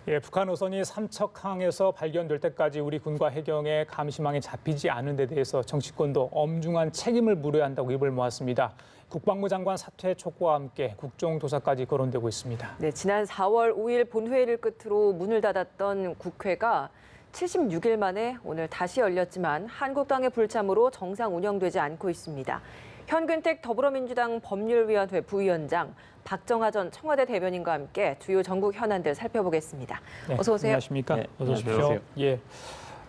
예, 북한 어선이 삼척항에서 발견될 때까지 우리 군과 해경의 감시망에 잡히지 않은 데 대해서 정치권도 엄중한 책임을 물어야 한다고 입을 모았습니다. 국방부 장관 사퇴 촉구와 함께 국정조사까지 거론되고 있습니다. 네, 지난 4월 5일 본회의를 끝으로 문을 닫았던 국회가 76일 만에 오늘 다시 열렸지만 한국당의 불참으로 정상 운영되지 않고 있습니다. 현근택 더불어민주당 법률위원회 부위원장, 박정하 전 청와대 대변인과 함께 주요 전국 현안들 살펴보겠습니다. 네, 어서 오세요. 안녕하십니까? 네, 어서 오십시오. 예.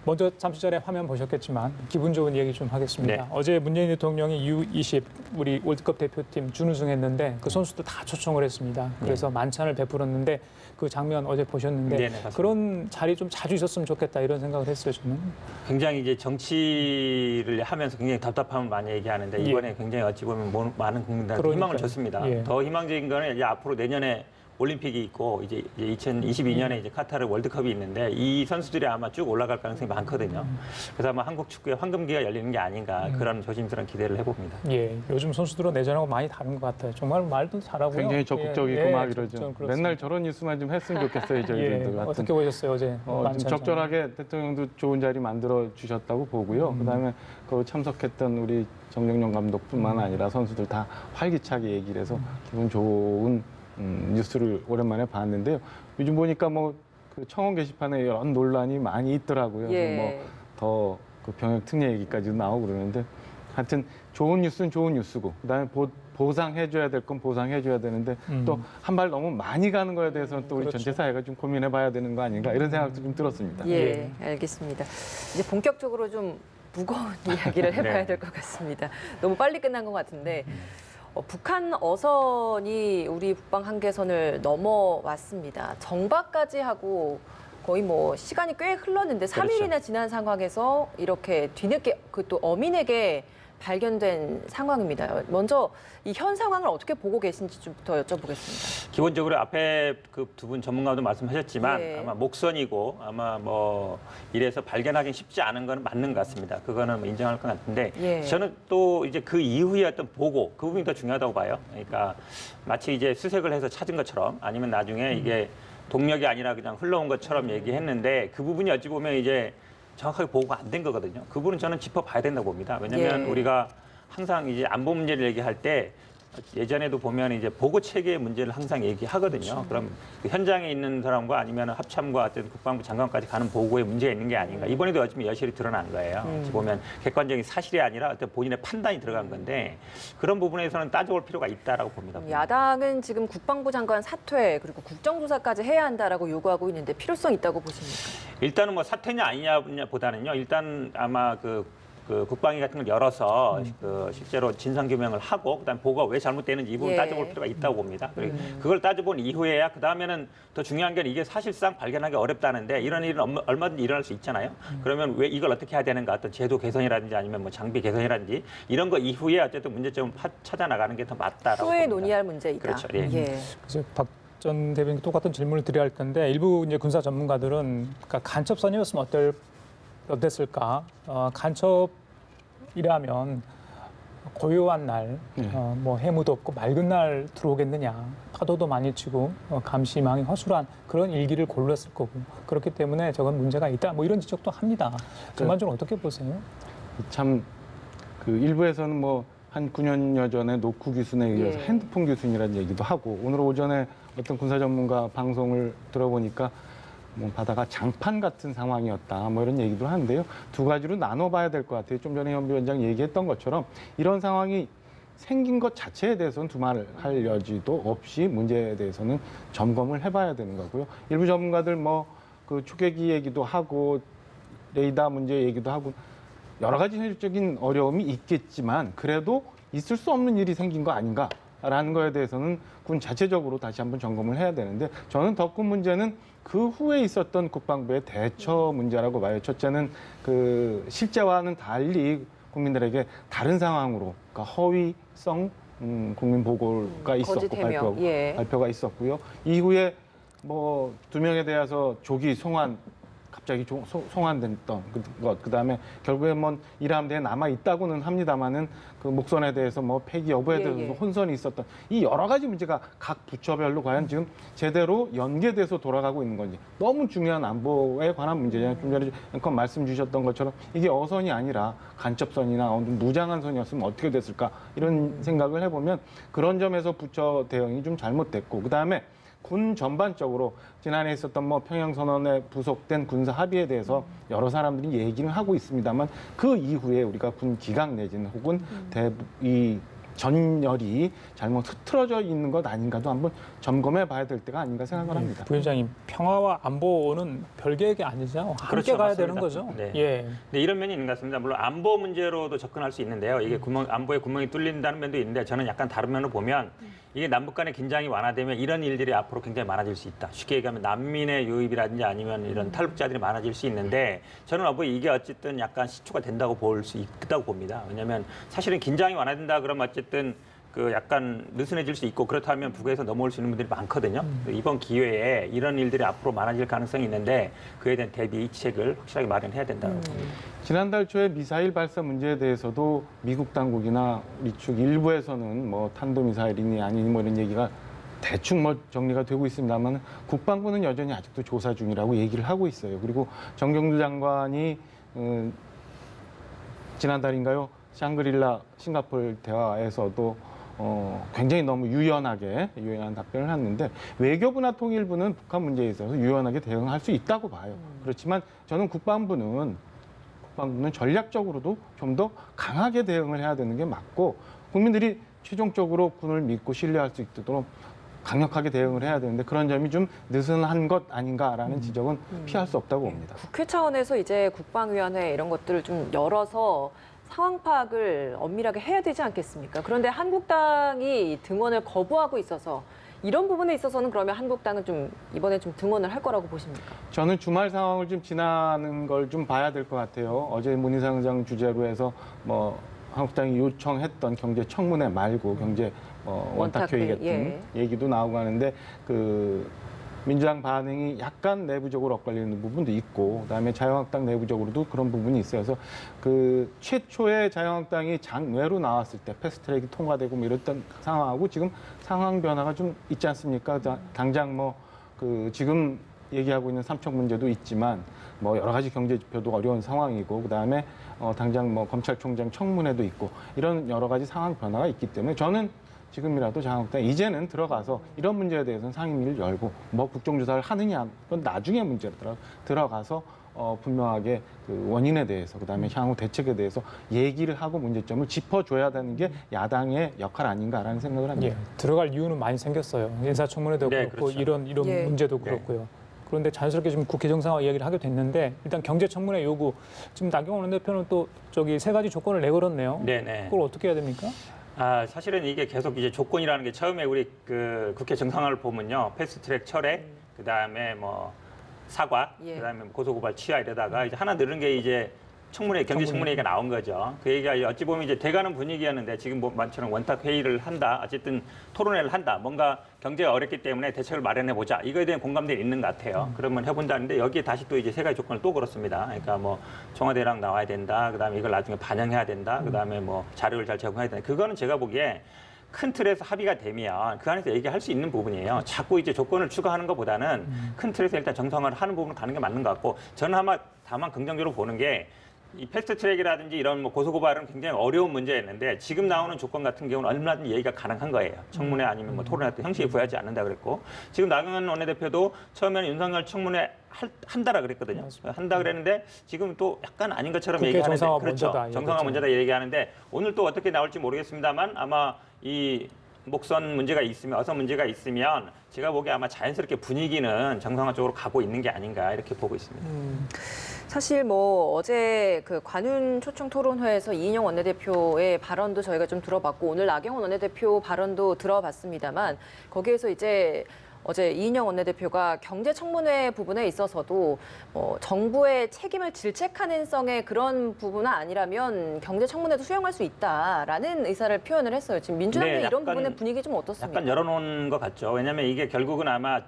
먼저 잠시 전에 화면 보셨겠지만 기분 좋은 얘기 좀 하겠습니다. 네. 어제 문재인 대통령이 U20 우리 월드컵 대표팀 준우승했는데 그 선수들 다 초청을 했습니다. 그래서 만찬을 베풀었는데 그 장면 어제 보셨는데 네, 네, 그런 자리 좀 자주 있었으면 좋겠다 이런 생각을 했어요, 저는. 굉장히 이제 정치를 하면서 굉장히 답답함을 많이 얘기하는데 이번에 굉장히 어찌 보면 많은 국민들한테 희망을 줬습니다. 예. 더 희망적인 거는 이제 앞으로 내년에 올림픽이 있고 이제 2022년에 이제 카타르 월드컵이 있는데 이 선수들이 아마 쭉 올라갈 가능성이 많거든요. 그래서 아마 한국 축구의 황금기가 열리는 게 아닌가 그런 조심스러운 기대를 해봅니다. 예, 요즘 선수들은 내전하고 많이 다른 것 같아요. 정말 말도 잘하고요. 굉장히 적극적이고 예, 막 이러죠. 맨날 저런 뉴스만 좀 했으면 좋겠어요, 저희들도. 예, 하여튼 어떻게 보셨어요, 어제? 좀 만찬 적절하게 대통령도 좋은 자리 만들어 주셨다고 보고요. 그다음에 그 참석했던 우리 정경련 감독뿐만 아니라 선수들 다 활기차게 얘기를 해서 기분 좋은 뉴스를 오랜만에 봤는데요. 요즘 보니까 뭐 그 청원 게시판에 이런 논란이 많이 있더라고요. 예. 뭐 더 그 병역 특례 얘기까지도 나오고 그러는데 하여튼 좋은 뉴스는 좋은 뉴스고 그다음에 보상해줘야 될 건 보상해줘야 되는데 또 한 발 너무 많이 가는 거에 대해서는 또 우리 그렇죠. 전체 사회가 좀 고민해봐야 되는 거 아닌가 이런 생각도 좀 들었습니다. 예, 알겠습니다. 이제 본격적으로 좀 무거운 이야기를 해봐야 네. 될 것 같습니다. 너무 빨리 끝난 것 같은데 북한 어선이 우리 북방 한계선을 넘어왔습니다. 정박까지 하고 거의 뭐 시간이 꽤 흘렀는데 3일이나 지난 상황에서 이렇게 뒤늦게 그 또 어민에게 발견된 상황입니다. 먼저 이 현 상황을 어떻게 보고 계신지 좀부터 여쭤보겠습니다. 기본적으로 앞에 그 두 분 전문가도 말씀하셨지만 예. 아마 목선이고 아마 뭐 이래서 발견하기 쉽지 않은 건 맞는 것 같습니다. 그거는 뭐 인정할 것 같은데 예. 저는 또 이제 그 이후에 어떤 보고 그 부분이 더 중요하다고 봐요. 그러니까 마치 이제 수색을 해서 찾은 것처럼 아니면 나중에 이게 동력이 아니라 그냥 흘러온 것처럼 얘기했는데 그 부분이 어찌 보면 이제 정확하게 보고가 안 된 거거든요. 그 부분은 저는 짚어봐야 된다고 봅니다. 왜냐하면 예. 우리가 항상 이제 안보 문제를 얘기할 때 예전에도 보면 이제 보고 체계의 문제를 항상 얘기하거든요. 그럼 그 현장에 있는 사람과 아니면 합참과 어떤 국방부 장관까지 가는 보고에 문제가 있는 게 아닌가. 이번에도 어쩌면 여실히 드러난 거예요. 어찌 보면 객관적인 사실이 아니라 어떤 본인의 판단이 들어간 건데 그런 부분에서는 따져볼 필요가 있다라고 봅니다. 야당은 지금 국방부 장관 사퇴 그리고 국정조사까지 해야 한다라고 요구하고 있는데 필요성 있다고 보십니까? 일단은 뭐 사퇴냐 아니냐 보다는요. 일단 아마 그 국방위 같은 걸 열어서 그 실제로 진상 규명을 하고 그다음 보고가 왜 잘못되는지 이 부분 예. 따져볼 필요가 있다고 봅니다. 그리고 그걸 따져본 이후에야 그 다음에는 더 중요한 건 이게 사실상 발견하기 어렵다는데 이런 일은 얼마든지 일어날 수 있잖아요. 그러면 왜 이걸 어떻게 해야 되는가 어떤 제도 개선이라든지 아니면 뭐 장비 개선이라든지 이런 거 이후에 어쨌든 문제점을 찾아 나가는 게 더 맞다라고 후에 봅니다. 논의할 문제이다. 그렇죠. 예. 그래서 박 전 대변인 똑같은 질문을 드려야 할 텐데 일부 이제 군사 전문가들은 그러니까 간첩선이었으면 어땠을까? 간첩이라면 고요한 날, 뭐 해무도 없고 맑은 날 들어오겠느냐? 파도도 많이 치고 감시망이 허술한 그런 일기를 골랐을 거고 그렇기 때문에 저건 문제가 있다. 뭐 이런 지적도 합니다. 전반적으로 어떻게 보세요? 참 그 일부에서는 뭐 한 9년여 전에 노크 규순에 의해서 예. 핸드폰 규순이라는 얘기도 하고 오늘 오전에 어떤 군사 전문가 방송을 들어보니까 뭐 바다가 장판 같은 상황이었다 뭐 이런 얘기도 하는데요. 두 가지로 나눠봐야 될 것 같아요. 좀 전에 현 위원장 얘기했던 것처럼 이런 상황이 생긴 것 자체에 대해서는 두말할 여지도 없이 문제에 대해서는 점검을 해봐야 되는 거고요. 일부 전문가들 뭐 그 초계기 얘기도 하고 레이더 문제 얘기도 하고 여러 가지 현실적인 어려움이 있겠지만 그래도 있을 수 없는 일이 생긴 거 아닌가라는 거에 대해서는 군 자체적으로 다시 한번 점검을 해야 되는데 저는 더 큰 문제는 그 후에 있었던 국방부의 대처 문제라고 봐요. 첫째는 그 실제와는 달리 국민들에게 다른 상황으로 그러니까 허위성 국민 보고가 있었고 거짓 해명. 발표가 있었고요. 이후에 뭐 2명에 대해서 조기 송환 갑자기 송환됐던 것, 그다음에 결국에 뭐 일함대에 남아 있다고는 합니다만은 그 목선에 대해서 뭐 폐기 여부에 대해서 예. 혼선이 있었던 이 여러 가지 문제가 각 부처별로 과연 지금 제대로 연계돼서 돌아가고 있는 건지 너무 중요한 안보에 관한 문제잖아요. 좀 전에 앵커 말씀 주셨던 것처럼 이게 어선이 아니라 간첩선이나 무장한 선이었으면 어떻게 됐을까 이런 생각을 해보면 그런 점에서 부처 대응이 좀 잘못됐고 그다음에 군 전반적으로 지난해 있었던 뭐 평양선언에 부속된 군사 합의에 대해서 여러 사람들이 얘기는 하고 있습니다만 그 이후에 우리가 군 기강 내지는 혹은 이 전열이 잘못 흐트러져 있는 것 아닌가도 한번 점검해 봐야 될 때가 아닌가 생각을 합니다. 부위원장님, 평화와 안보는 별개의 게 아니죠. 함께 그렇죠, 가야 맞습니다. 되는 거죠. 네. 예. 네, 이런 면이 있는 것 같습니다. 물론 안보 문제로도 접근할 수 있는데요. 이게 안보에 구멍이 뚫린다는 면도 있는데 저는 약간 다른 면으로 보면 이게 남북 간의 긴장이 완화되면 이런 일들이 앞으로 굉장히 많아질 수 있다. 쉽게 얘기하면 난민의 유입이라든지 아니면 이런 탈북자들이 많아질 수 있는데 저는 이게 어쨌든 약간 시초가 된다고 볼 수 있다고 봅니다. 왜냐하면 사실은 긴장이 완화된다 그러면 어쨌든 그 약간 느슨해질 수 있고 그렇다면 북에서 넘어올 수 있는 분들이 많거든요. 이번 기회에 이런 일들이 앞으로 많아질 가능성이 있는데 그에 대한 대비책을 확실하게 마련해야 된다고 봅니다. 지난달 초에 미사일 발사 문제에 대해서도 미국 당국이나 우리 측 일부에서는 뭐 탄도미사일이니 아니니 뭐 이런 얘기가 대충 뭐 정리가 되고 있습니다만 국방부는 여전히 아직도 조사 중이라고 얘기를 하고 있어요. 그리고 정경주 장관이 지난달인가요? 샹그릴라 싱가포르 대화에서도 굉장히 너무 유연한 답변을 했는데 외교부나 통일부는 북한 문제에 있어서 유연하게 대응할 수 있다고 봐요. 그렇지만 저는 국방부는 전략적으로도 좀 더 강하게 대응을 해야 되는 게 맞고 국민들이 최종적으로 군을 믿고 신뢰할 수 있도록 강력하게 대응을 해야 되는데 그런 점이 좀 느슨한 것 아닌가라는 지적은 피할 수 없다고 봅니다. 국회 차원에서 이제 국방위원회 이런 것들을 좀 열어서 상황 파악을 엄밀하게 해야 되지 않겠습니까? 그런데 한국당이 등원을 거부하고 있어서 이런 부분에 있어서는 그러면 한국당은 좀 이번에 좀 등원을 할 거라고 보십니까? 저는 주말 상황을 좀 지나는 걸 좀 봐야 될 것 같아요. 어제 문희상 장 주재로 해서 뭐 한국당이 요청했던 경제 청문회 말고 경제 원탁회의 같은 예. 얘기도 나오고 하는데 그 민주당 반응이 약간 내부적으로 엇갈리는 부분도 있고 그다음에 자유한국당 내부적으로도 그런 부분이 있어서 그 최초에 자유한국당이 장외로 나왔을 때 패스트트랙이 통과되고 뭐 이랬던 상황하고 지금 상황 변화가 좀 있지 않습니까? 당장 뭐 그 지금 얘기하고 있는 삼척 문제도 있지만 뭐 여러 가지 경제 지표도 어려운 상황이고 그다음에 당장 뭐 검찰총장 청문회도 있고 이런 여러 가지 상황 변화가 있기 때문에 저는 지금이라도 자유한국당 이제는 들어가서 이런 문제에 대해서는 상임위를 열고 뭐 국정조사를 하느냐 그건 나중에 문제로 들어가서 분명하게 그 원인에 대해서 그다음에 향후 대책에 대해서 얘기를 하고 문제점을 짚어줘야 되는 게 야당의 역할 아닌가라는 생각을 합니다. 예. 들어갈 이유는 많이 생겼어요. 인사청문회도 네, 그렇고 그렇죠. 이런 예. 문제도 네. 그렇고요. 그런데 자연스럽게 지금 국회 정상화 이야기를 하게 됐는데 일단 경제청문회 요구 지금 나경원 원내대표는 또 저기 세 가지 조건을 내걸었네요. 네네. 그걸 어떻게 해야 됩니까? 사실은 이게 계속 이제 조건이라는 게 처음에 우리 그 국회 정상화를 보면요. 패스트트랙 철회, 그다음에 뭐 사과, 예. 그다음에 고소고발 취하 이러다가 이제 하나 늘은 게 이제 경제 청문회 얘기가 나온 거죠. 그 얘기가 어찌 보면 이제 돼가는 분위기였는데 지금 뭐 만처럼 원탁 회의를 한다. 어쨌든 토론회를 한다. 뭔가 경제가 어렵기 때문에 대책을 마련해 보자. 이거에 대한 공감대가 있는 것 같아요. 그러면 해본다는데 여기에 다시 또 이제 세 가지 조건을 또 걸었습니다. 그러니까 뭐 청와대랑 나와야 된다. 그다음에 이걸 나중에 반영해야 된다. 그다음에 뭐 자료를 잘 제공해야 된다. 그거는 제가 보기에 큰 틀에서 합의가 되면 그 안에서 얘기할 수 있는 부분이에요. 자꾸 이제 조건을 추가하는 것보다는 큰 틀에서 일단 정상화를 하는 부분을 가는 게 맞는 것 같고 저는 다만 긍정적으로 보는 게 이 패스트트랙이라든지 이런 뭐 고소고발은 굉장히 어려운 문제였는데 지금 나오는 조건 같은 경우는 얼마든지 얘기가 가능한 거예요. 청문회 아니면 뭐 토론회 같은 형식에 부여하지 않는다 그랬고 지금 나경원 원내대표도 처음에는 윤석열 청문회 한다라 그랬거든요. 한다 그랬는데 지금 또 약간 아닌 것처럼 국회 얘기하는데 정상화 그렇죠. 먼저다, 정상화 이거죠. 먼저다 얘기하는데 오늘 또 어떻게 나올지 모르겠습니다만 아마 이 목선 문제가 있으면 어선 문제가 있으면 제가 보기에 아마 자연스럽게 분위기는 정상화 쪽으로 가고 있는 게 아닌가 이렇게 보고 있습니다. 사실 뭐 어제 그 관훈 초청 토론회에서 이인영 원내대표의 발언도 저희가 좀 들어봤고 오늘 나경원 원내대표 발언도 들어봤습니다만 거기에서 이제 어제 이인영 원내대표가 경제청문회 부분에 있어서도 정부의 책임을 질책하는 성의 그런 부분은 아니라면 경제청문회도 수용할 수 있다라는 의사를 표현을 했어요. 지금 민주당의 네, 이런 약간- 부분의 분위기 좀 어떻습니까? 약간 열어놓은 것 같죠. 왜냐하면 이게 결국은 아마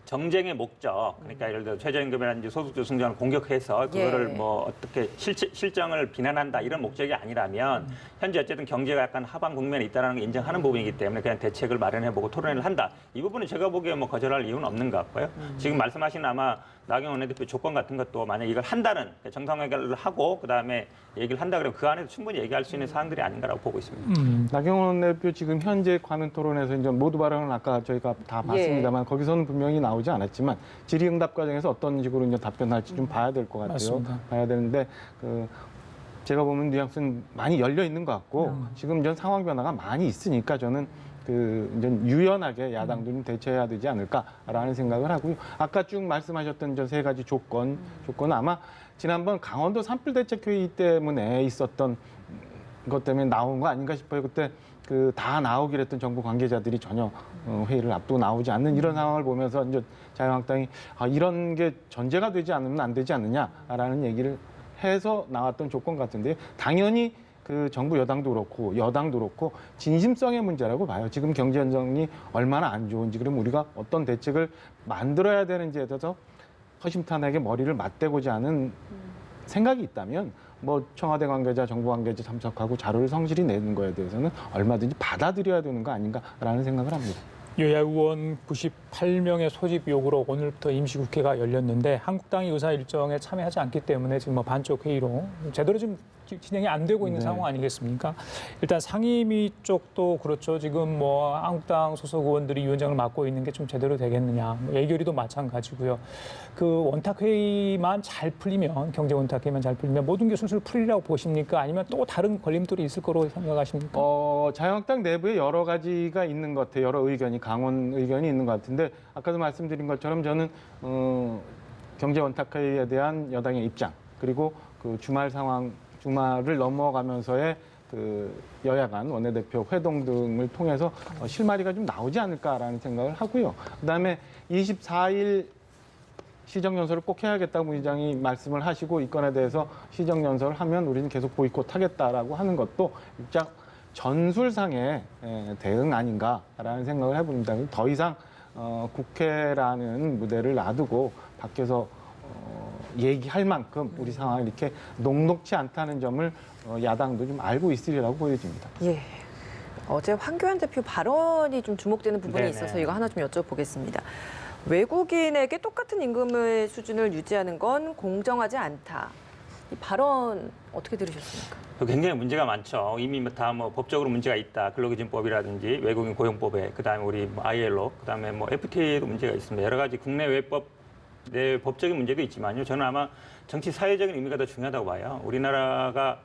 정쟁의 목적, 그러니까 예를 들어 최저임금이라든지 소득주승자를 공격해서 그거를 예. 뭐 어떻게 실정을 비난한다 이런 목적이 아니라면 현재 어쨌든 경제가 약간 하방 국면에 있다는 걸 인정하는 부분이기 때문에 그냥 대책을 마련해보고 토론을 한다. 이 부분은 제가 보기에 뭐 거절할 이유는 없는 것 같고요. 지금 말씀하신 아마 나경원 원내대표 조건 같은 것도 만약 이걸 한다는 정상회의를 하고 그다음에 얘기를 한다 그러면 그 안에서 충분히 얘기할 수 있는 사항들이 아닌가라고 보고 있습니다. 나경원 원내대표 지금 현재 관훈 토론에서 이제 모두 발언은 아까 저희가 다 봤습니다만 거기서는 분명히 나오지 않았지만 질의응답 과정에서 어떤 식으로 이제 답변할지 좀 봐야 될 것 같아요. 맞습니다. 봐야 되는데 제가 보면 뉘앙스는 많이 열려 있는 것 같고 지금 전 상황 변화가 많이 있으니까 저는 이제 유연하게 야당도 좀 대처해야 되지 않을까라는 생각을 하고요. 아까 쭉 말씀하셨던 저 세 가지 조건은 아마 지난번 강원도 산불대책회의 때문에 있었던 것 때문에 나온 거 아닌가 싶어요. 그때 다 나오기로 했던 정부 관계자들이 전혀 회의를 앞두고 나오지 않는 이런 상황을 보면서 이제 자유한국당이 이런 게 전제가 되지 않으면 안 되지 않느냐라는 얘기를 해서 나왔던 조건 같은데 당연히 정부 여당도 그렇고 여당도 그렇고 진심성의 문제라고 봐요. 지금 경제 현상이 얼마나 안 좋은지 그럼 우리가 어떤 대책을 만들어야 되는지에 대해서 허심탄회하게 머리를 맞대고자 하는 생각이 있다면 뭐 청와대 관계자, 정부 관계자 참석하고 자료를 성실히 내는 거에 대해서는 얼마든지 받아들여야 되는 거 아닌가라는 생각을 합니다. 여야 의원 98명의 소집 요구로 오늘부터 임시국회가 열렸는데 한국당이 의사 일정에 참여하지 않기 때문에 지금 뭐 반쪽 회의로 제대로 지금 진행이 안 되고 있는 네. 상황 아니겠습니까? 일단 상임위 쪽도 그렇죠. 지금 뭐 한국당 소속 의원들이 위원장을 맡고 있는 게 좀 제대로 되겠느냐. 뭐 예결위도 마찬가지고요. 원탁 회의만 잘 풀리면 경제 원탁 회의만 잘 풀리면 모든 게 술술 풀리라고 보십니까? 아니면 또 다른 걸림돌이 있을 거로 생각하십니까? 자유한국당 내부에 여러 가지가 있는 것 같아요. 여러 의견이 강원 의견이 있는 것 같은데 아까도 말씀드린 것처럼 저는 경제 원탁 회의에 대한 여당의 입장 그리고 주말을 넘어가면서의 여야 간 원내대표 회동 등을 통해서 실마리가 좀 나오지 않을까라는 생각을 하고요. 그다음에 24일 시정연설을 꼭 해야겠다고 의장이 말씀을 하시고 이 건에 대해서 시정연설을 하면 우리는 계속 보이콧하겠다라고 하는 것도 일장 전술상의 대응 아닌가라는 생각을 해봅니다. 더 이상 국회라는 무대를 놔두고 밖에서 얘기할 만큼 우리 상황이 이렇게 녹록치 않다는 점을 야당도 좀 알고 있으리라고 보여집니다. 예. 어제 황교안 대표 발언이 좀 주목되는 부분이 네네. 있어서 이거 하나 좀 여쭤보겠습니다. 외국인에게 똑같은 임금의 수준을 유지하는 건 공정하지 않다. 이 발언 어떻게 들으셨습니까? 굉장히 문제가 많죠. 이미 다 뭐 법적으로 문제가 있다. 근로기준법이라든지 외국인 고용법에 그다음에 우리 ILO, 그다음에 뭐 FTA도 문제가 있습니다. 여러 가지 국내 외법 내 법적인 문제도 있지만요. 저는 아마 정치 사회적인 의미가 더 중요하다고 봐요. 우리나라가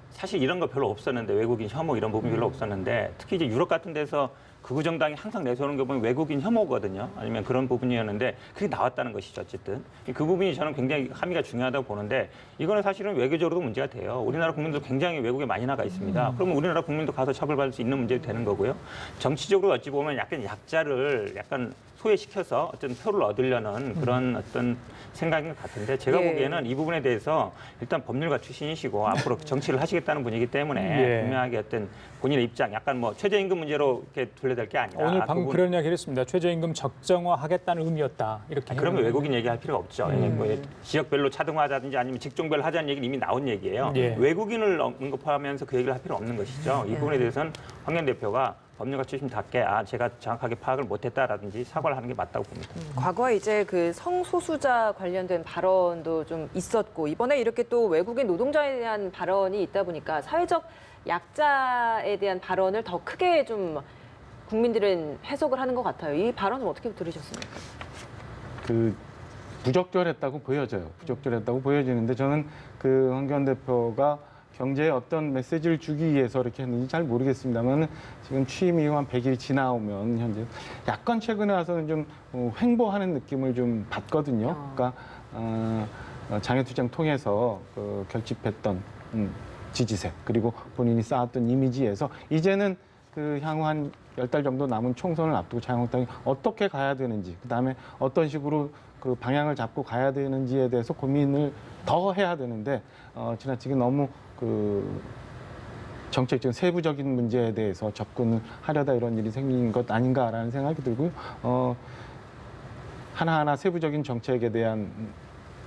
사실 이런 거 별로 없었는데 외국인 혐오 이런 부분이 별로 없었는데 특히 이제 유럽 같은 데서 극우 정당이 항상 내세우는 게 보면 외국인 혐오거든요. 아니면 그런 부분이었는데 그게 나왔다는 것이죠. 어쨌든 그 부분이 저는 굉장히 함의가 중요하다고 보는데 이거는 사실은 외교적으로도 문제가 돼요. 우리나라 국민들 굉장히 외국에 많이 나가 있습니다. 그러면 우리나라 국민도 가서 처벌받을 수 있는 문제도 되는 거고요. 정치적으로 어찌 보면 약간 약자를 약간 소외시켜서 어떤 표를 얻으려는 그런 어떤 생각인 것 같은데 제가 예. 보기에는 이 부분에 대해서 일단 법률가 출신이시고 앞으로 정치를 하시겠다는 분이기 때문에 예. 분명하게 어떤 본인의 입장, 약간 뭐 최저임금 문제로 이렇게 둘러댈 게 아니라 오늘 방금 그분- 그런 이야기를 했습니다. 최저임금 적정화하겠다는 의미였다. 이렇게. 그러면 외국인 얘기할 필요가 없죠. 뭐 지역별로 차등화하자든지 아니면 직종별로 하자는 얘기는 이미 나온 얘기예요. 예. 외국인을 언급하면서 그 얘기를 할 필요 없는 것이죠. 이 부분에 대해서는 황교안 대표가 법률가 출신답게 제가 정확하게 파악을 못했다라든지 사과를 하는 게 맞다고 봅니다. 과거에 이제 성소수자 관련된 발언도 좀 있었고 이번에 이렇게 또 외국인 노동자에 대한 발언이 있다 보니까 사회적 약자에 대한 발언을 더 크게 좀 국민들은 해석을 하는 것 같아요. 이 발언은 어떻게 들으셨습니까? 부적절했다고 보여져요. 부적절했다고 보여지는데 저는 황교안 대표가 경제에 어떤 메시지를 주기 위해서 이렇게 했는지 잘 모르겠습니다만 지금 취임 이후 한 100일이 지나오면 현재 약간 최근에 와서는 좀 횡보하는 느낌을 좀 받거든요. 그러니까 장애투쟁 통해서 결집했던 지지세 그리고 본인이 쌓았던 이미지에서 이제는 향후 한 10달 정도 남은 총선을 앞두고 자유한국당이 어떻게 가야 되는지 그다음에 어떤 식으로 방향을 잡고 가야 되는지에 대해서 고민을 더 해야 되는데 지나치게 너무 정책적인 세부적인 문제에 대해서 접근을 하려다 이런 일이 생긴 것 아닌가라는 생각이 들고요. 하나하나 세부적인 정책에 대한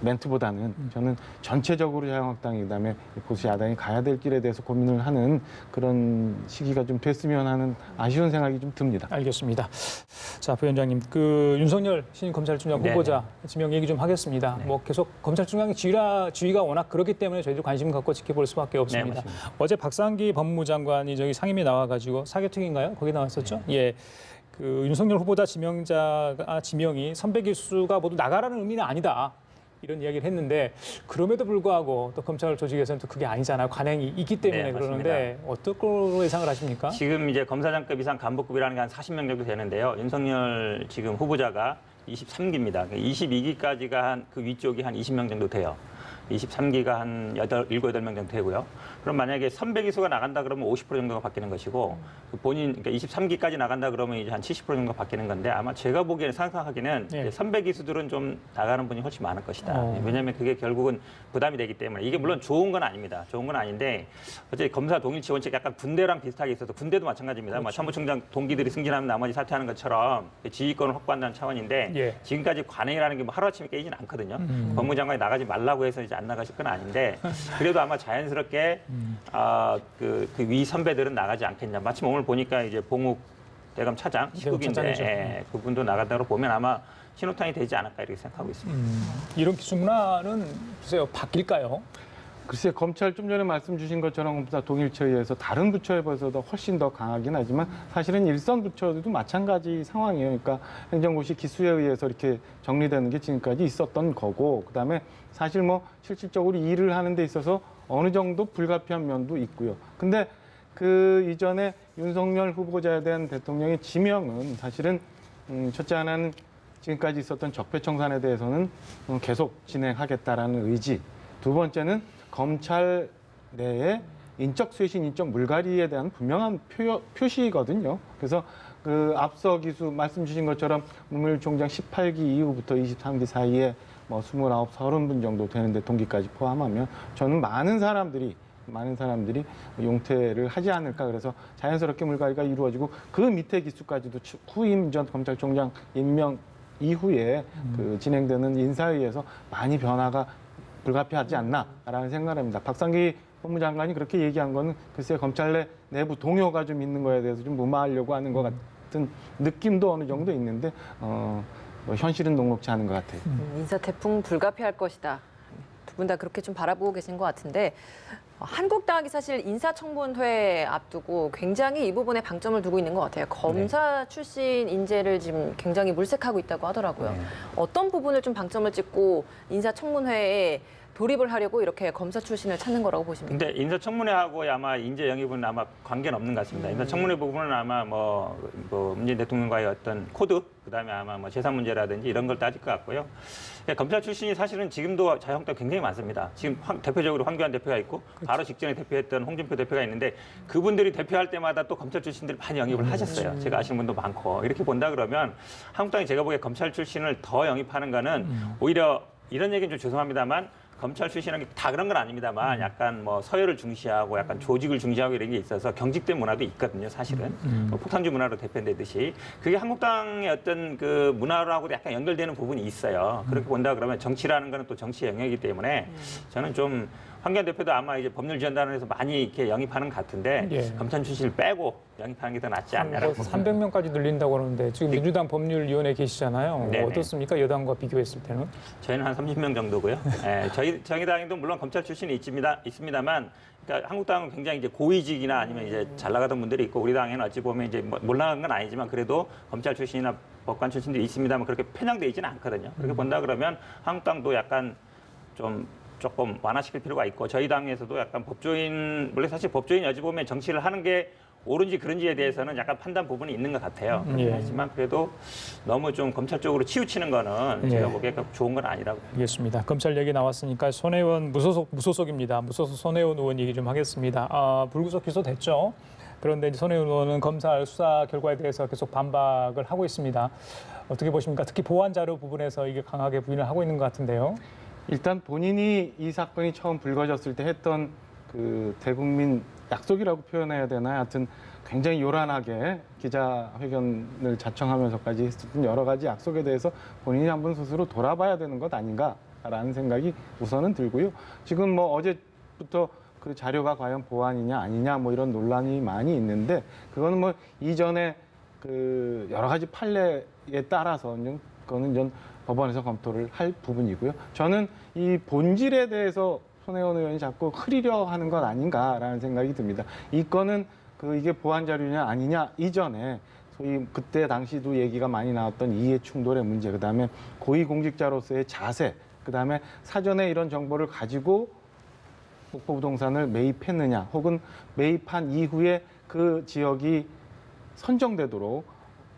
멘트보다는 저는 전체적으로 자유한국당이 그다음에 보수 야당이 가야 될 길에 대해서 고민을 하는 그런 시기가 좀 됐으면 하는 아쉬운 생각이 좀 듭니다. 알겠습니다. 자, 부위원장님, 그 윤석열 신임 검찰총장 후보자 지명 얘기 좀 하겠습니다. 뭐 계속 검찰총장의 지위가 워낙 그렇기 때문에 저희도 관심 갖고 지켜볼 수밖에 없습니다. 어제 박상기 법무장관이 저기 상임위 나와가지고 사개특위인가요? 거기 나왔었죠? 예. 그 윤석열 후보자 지명이 선배 기수가 모두 나가라는 의미는 아니다. 이런 이야기를 했는데 그럼에도 불구하고 또 검찰 조직에서는 또 그게 아니잖아요. 관행이 있기 때문에 그러는데 어떤 걸로 예상을 하십니까? 지금 이제 검사장급 이상 간부급이라는 게 한 40명 정도 되는데요. 윤석열 지금 후보자가 23기입니다. 22기까지가 한 그 위쪽이 한 20명 정도 돼요. 23기가 한 7, 8명 정도 되고요. 그럼 만약에 선배 기수가 나간다 그러면 50% 정도가 바뀌는 것이고 그 본인 그러니까 23기까지 나간다 그러면 이제 한 70% 정도가 바뀌는 건데 아마 제가 보기에는 생각하기는 이제 선배 기수들은 좀 나가는 분이 훨씬 많을 것이다. 왜냐하면 그게 결국은 부담이 되기 때문에 이게 물론 좋은 건 아닙니다. 좋은 건 아닌데 어제 검사 동일치 원칙 약간 군대랑 비슷하게 있어서 군대도 마찬가지입니다. 뭐 참모총장 동기들이 승진하면 나머지 사퇴하는 것처럼 지휘권을 확보한다는 차원인데 지금까지 관행이라는 게 뭐 하루아침에 깨지진 않거든요. 법무장관이 나가지 말라고 해서 이제 안 나가실 건 아닌데 그래도 아마 자연스럽게 그 위 선배들은 나가지 않겠냐. 마침 오늘 보니까 이제 봉욱 대검 차장 시국인데 그분도 나간다고 보면 아마 신호탄이 되지 않을까 이렇게 생각하고 있습니다. 이런 기수 문화는 글쎄요 바뀔까요? 글쎄 검찰 좀 전에 말씀 주신 것처럼 검사 동일체에 의해서 다른 부처에 비해서도 훨씬 더 강하긴 하지만 사실은 일선 부처들도 마찬가지 상황이에요. 그러니까 행정고시 기수에 의해서 이렇게 정리되는 게 지금까지 있었던 거고 그다음에 사실 뭐 실질적으로 일을 하는 데 있어서 어느 정도 불가피한 면도 있고요. 근데 그 이전에 윤석열 후보자에 대한 대통령의 지명은 사실은 첫째 하나는 지금까지 있었던 적폐청산에 대해서는 계속 진행하겠다라는 의지. 두 번째는 검찰 내에 인적 쇄신, 인적 물갈이에 대한 분명한 표시거든요. 그래서 그 앞서 기수 말씀 주신 것처럼 문무일 총장 18기 이후부터 23기 사이에 뭐 29, 30분 정도 되는데 동기까지 포함하면 저는 많은 사람들이 용퇴를 하지 않을까 그래서 자연스럽게 물갈이가 이루어지고 그 밑에 기수까지도 후임 전 검찰총장 임명 이후에 그 진행되는 인사에 의해서 많이 변화가 불가피하지 않나라는 생각을 합니다. 박상기 법무장관이 그렇게 얘기한 거는 글쎄 검찰 내부 동요가 좀 있는 거에 대해서 좀 무마하려고 하는 것 같은 느낌도 어느 정도 있는데 뭐 현실은 녹록지 않은 것 같아요. 인사태풍 불가피할 것이다. 두 분 다 그렇게 좀 바라보고 계신 것 같은데 한국당이 사실 인사청문회 앞두고 굉장히 이 부분에 방점을 두고 있는 것 같아요. 검사 출신 인재를 지금 굉장히 물색하고 있다고 하더라고요. 어떤 부분을 좀 방점을 찍고 인사청문회에 돌입을 하려고 이렇게 검사 출신을 찾는 거라고 보십니까? 근데 인사청문회하고 아마 인재 영입은 아마 관계는 없는 것 같습니다. 인사청문회 부분은 아마 뭐 문재인 대통령과의 어떤 코드, 그다음에 아마 뭐 재산 문제라든지 이런 걸 따질 것 같고요. 검찰 출신이 사실은 지금도 자유한국당 굉장히 많습니다. 지금 대표적으로 황교안 대표가 있고 바로 직전에 대표했던 홍준표 대표가 있는데 그분들이 대표할 때마다 또 검찰 출신들 많이 영입을 하셨어요. 제가 아시는 분도 많고 이렇게 본다 그러면 한국당이 제가 보기에 검찰 출신을 더 영입하는 거는 오히려 이런 얘기는 좀 죄송합니다만 검찰 출신은 다 그런 건 아닙니다만 약간 뭐 서열을 중시하고 약간 조직을 중시하고 이런 게 있어서 경직된 문화도 있거든요, 사실은. 뭐 폭탄주 문화로 대표되듯이. 그게 한국당의 어떤 그 문화하고도 약간 연결되는 부분이 있어요. 그렇게 본다 그러면 정치라는 거는 또 정치의 영역이기 때문에 저는 좀 황교안 대표도 아마 이제 법률지원단에서 많이 이렇게 영입하는 것 같은데 검찰 출신을 빼고 영입하는 게 더 낫지 않냐라고. 300명까지 늘린다고 그러는데 지금 민주당 법률위원회 계시잖아요. 어떻습니까? 여당과 비교했을 때는? 저희는 한 30명 정도고요. 네, 저희 당에도 물론 검찰 출신이 있습니다만, 그러니까 한국당은 굉장히 이제 고위직이나 아니면 이제 잘 나가던 분들이 있고 우리 당에는 어찌 보면 이제 몰락한 건 아니지만 그래도 검찰 출신이나 법관 출신들이 있습니다만 그렇게 편향돼 있지는 않거든요. 그렇게 본다 그러면 한국당도 약간 조금 완화시킬 필요가 있고 저희 당에서도 약간 법조인 원래 사실 법조인이 어찌 보면 정치를 하는 게 옳은지 그런지에 대해서는 약간 판단 부분이 있는 것 같아요. 하지만 그래도 너무 좀 검찰 쪽으로 치우치는 거는 제가 보기에 좋은 건 아니라고. 알겠습니다. 검찰 얘기 나왔으니까 손혜원 무소속입니다. 무소속 손혜원 의원 얘기 좀 하겠습니다. 불구속 기소됐죠. 그런데 이제 손혜원 의원은 검찰 수사 결과에 대해서 계속 반박을 하고 있습니다. 어떻게 보십니까? 특히 보완 자료 부분에서 이게 강하게 부인을 하고 있는 것 같은데요. 일단 본인이 이 사건이 처음 불거졌을 때 했던 그 대국민 약속이라고 표현해야 되나 하여튼 굉장히 요란하게 기자회견을 자청하면서까지 했었던 여러 가지 약속에 대해서 본인이 한번 스스로 돌아봐야 되는 것 아닌가라는 생각이 우선은 들고요. 지금 뭐 어제부터 그 자료가 과연 보안이냐 아니냐 뭐 이런 논란이 많이 있는데 그거는 뭐 이전에 그 여러 가지 판례에 따라서 그거는 전 법원에서 검토를 할 부분이고요. 저는 이 본질에 대해서 손혜원 의원이 자꾸 흐리려 하는 것 아닌가라는 생각이 듭니다. 이 건은 이게 보안 자료냐 아니냐 이전에 소위 그때 당시도 얘기가 많이 나왔던 이해 충돌의 문제, 그다음에 고위공직자로서의 자세, 그다음에 사전에 이런 정보를 가지고 목포부동산을 매입했느냐, 혹은 매입한 이후에 그 지역이 선정되도록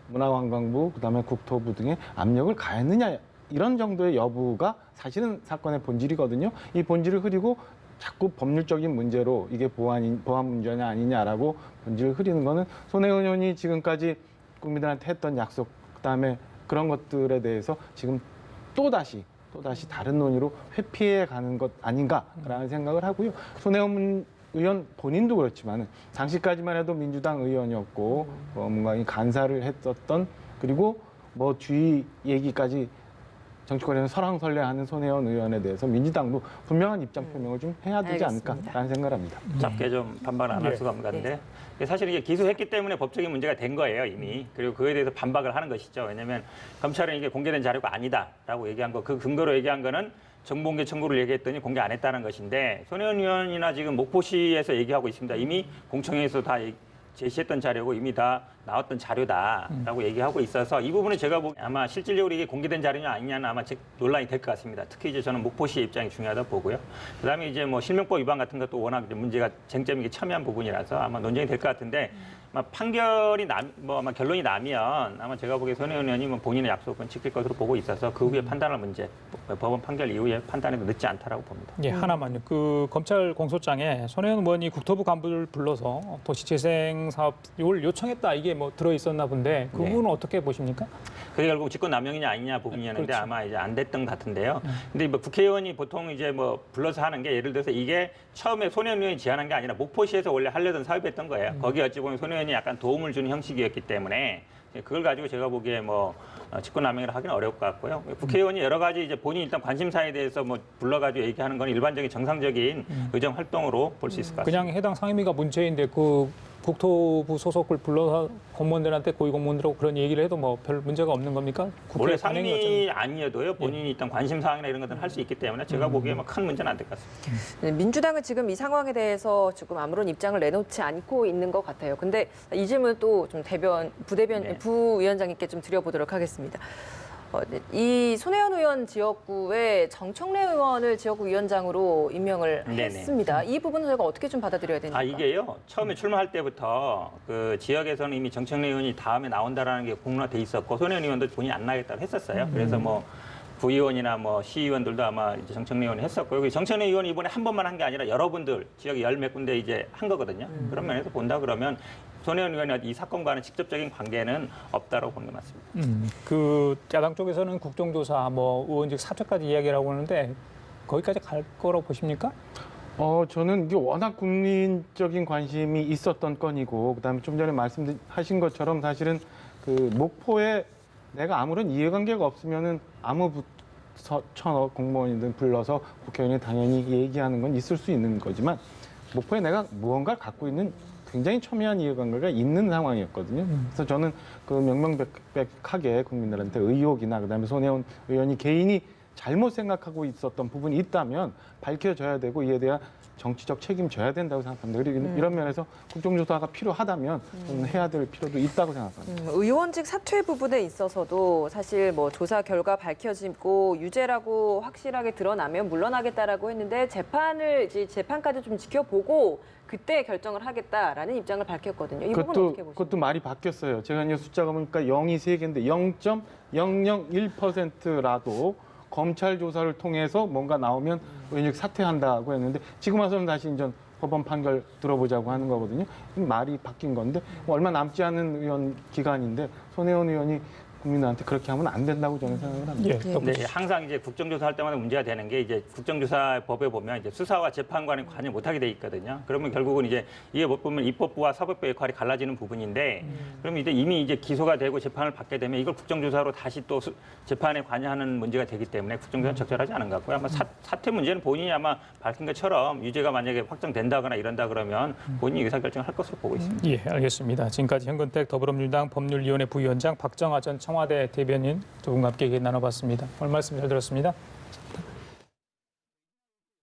문화관광부, 그다음에 국토부 등의 압력을 가했느냐, 이런 정도의 여부가 사실은 사건의 본질이거든요. 이 본질을 흐리고 자꾸 법률적인 문제로 이게 보안 문제냐 아니냐라고 본질을 흐리는 거는 손혜원 의원이 지금까지 국민들한테 했던 약속, 그다음에 그런 것들에 대해서 지금 또다시 다른 논의로 회피해 가는 것 아닌가라는 생각을 하고요. 손혜원 의원 본인도 그렇지만 당시까지만 해도 민주당 의원이었고 뭔가 간사를 했었던, 그리고 뭐 주의 얘기까지 정치권에서 설왕설래하는 손혜원 의원에 대해서 민주당도 분명한 입장 표명을 좀 해야 되지 않을까라는 생각을 합니다. 짧게 좀 반박을 안 할 수가 없는 건데 사실 이게 기소했기 때문에 법적인 문제가 된 거예요 이미. 그리고 그에 대해서 반박을 하는 것이죠. 왜냐하면 검찰은 이게 공개된 자료가 아니다라고 얘기한 거, 그 근거로 얘기한 거는 정보공개 청구를 얘기했더니 공개 안 했다는 것인데, 손혜원 의원이나 지금 목포시에서 얘기하고 있습니다. 이미 공청회에서 다 제시했던 자료고 이미 다 나왔던 자료다라고 얘기하고 있어서 이 부분은 제가 보기엔 아마 실질적으로 이게 공개된 자료냐 아니냐는 아마 논란이 될 것 같습니다. 특히 이제 저는 목포시의 입장이 중요하다 보고요. 그다음에 이제 뭐 실명법 위반 같은 것도 워낙 이제 문제가 쟁점이 첨예한 부분이라서 아마 논쟁이 될 것 같은데, 아마 판결이 아마 결론이 나면 아마 제가 보기에 손혜원 의원이 뭐 본인의 약속은 지킬 것으로 보고 있어서 그 후에 판단할 문제, 법원 판결 이후에 판단해도 늦지 않다라고 봅니다. 예, 하나만요. 그 검찰 공소장에 손혜원 의원이 국토부 간부를 불러서 도시재생 사업을 요청했다, 이게 뭐 들어 있었나 본데 그 부분은 어떻게 보십니까? 그게 결국 직권남용이냐 아니냐 부분이었는데 그렇죠. 아마 이제 안 됐던 것 같은데요. 근데 뭐 국회의원이 보통 이제 뭐 불러서 하는 게, 예를 들어서 이게 처음에 손혜원 의원이 제안한 게 아니라 목포시에서 원래 하려던 사업이었던 거예요. 거기 어찌 보면 손혜원 의원이 약간 도움을 주는 형식이었기 때문에 그걸 가지고 제가 보기에 뭐 직권남용이라 하기는 어려울 것 같고요. 국회의원이 여러 가지 이제 본인 일단 관심사에 대해서 뭐 불러가지고 얘기하는 건 일반적인 정상적인 의정 활동으로 볼 수 있을 것 같습니다. 그냥 해당 상임위가 문제인데 그 국토부 소속을 불러서 공무원들한테 고위공무원들하고 그런 얘기를 해도 뭐 별 문제가 없는 겁니까? 원래 상임위 아니어도요, 본인이 일단 관심사항이나 이런 것들은 할 수 있기 때문에 제가 보기에 뭐 큰 문제는 안 될 것 같습니다. 네, 민주당은 지금 이 상황에 대해서 지금 아무런 입장을 내놓지 않고 있는 것 같아요. 근데 이 질문 또 좀 부위원장님께 좀 드려보도록 하겠습니다. 이 손혜원 의원 지역구에 정청래 의원을 지역구 위원장으로 임명을 했습니다. 이 부분은 저희가 어떻게 좀 받아들여야 됩니까? 이게요, 처음에 출마할 때부터 그 지역에서는 이미 정청래 의원이 다음에 나온다라는 게 공론화돼 있었고, 손혜원 의원도 본인이 안 나겠다고 했었어요. 그래서 뭐 구의원이나 뭐 시의원들도 아마 이제 정청래 의원이 했었고요. 여기 정청래 의원이 이번에 한 번만 한 게 아니라 여러분들 지역에 열 몇 군데 이제 한 거거든요. 그런 면에서 본다 그러면 손혜원 의원이 이 사건과는 직접적인 관계는 없다고 보는 게 맞습니다. 그 야당 쪽에서는 국정조사, 뭐 의원직 사퇴까지 이야기를 하고 있는데 거기까지 갈 거라고 보십니까? 저는 이게 워낙 국민적인 관심이 있었던 건이고, 그다음에 좀 전에 말씀하신 것처럼 사실은 그 목포에 내가 아무런 이해관계가 없으면은 아무 부처 공무원이든 불러서 국회의원이 당연히 얘기하는 건 있을 수 있는 거지만, 목포에 내가 무언가를 갖고 있는 굉장히 첨예한 이해관계가 있는 상황이었거든요. 그래서 저는 그 명명백백하게 국민들한테 의혹이나 그다음에 손혜원 의원이 개인이 잘못 생각하고 있었던 부분이 있다면 밝혀져야 되고 이에 대한 정치적 책임져야 된다고 생각합니다. 그리고 이런 면에서 국정조사가 필요하다면 저는 해야 될 필요도 있다고 생각합니다. 의원직 사퇴 부분에 있어서도 사실 뭐 조사 결과 밝혀지고 유죄라고 확실하게 드러나면 물러나겠다라고 했는데 재판까지 좀 지켜보고 그때 결정을 하겠다라는 입장을 밝혔거든요. 이 부분 어떻게 보십니까? 그것도 말이 바뀌었어요. 제가 이제 숫자가 보니까 0이 3개인데 0.001%라도 검찰 조사를 통해서 뭔가 나오면 의원직 사퇴한다고 했는데, 지금 와서는 다시 이제 법원 판결 들어보자고 하는 거거든요. 말이 바뀐 건데 얼마 남지 않은 의원 기간인데 손혜원 의원이 국민들한테 그렇게 하면 안 된다고 저는 생각을 합니다. 예, 또 네, 항상 이제 국정조사 할 때마다 문제가 되는 게 이제 국정조사 법에 보면 이제 수사와 재판관이 관여 못하게 돼 있거든요. 그러면 결국은 이제 이게 못 보면 입법부와 사법부의 역할이 갈라지는 부분인데, 그러면 이제 이미 이제 기소가 되고 재판을 받게 되면 이걸 국정조사로 다시 또 재판에 관여하는 문제가 되기 때문에 국정조사는 적절하지 않은 것 같고요. 아마 사퇴 문제는 본인이 아마 밝힌 것처럼 유죄가 만약에 확정된다거나 이런다 그러면 본인이 의사결정을 할 것으로 보고 있습니다. 예, 알겠습니다. 지금까지 현근택 더불어민주당 법률위원회 부위원장, 박정하 전 청와대 대변인 두 분과 함께 얘기 나눠봤습니다. 오늘 말씀 잘 들었습니다.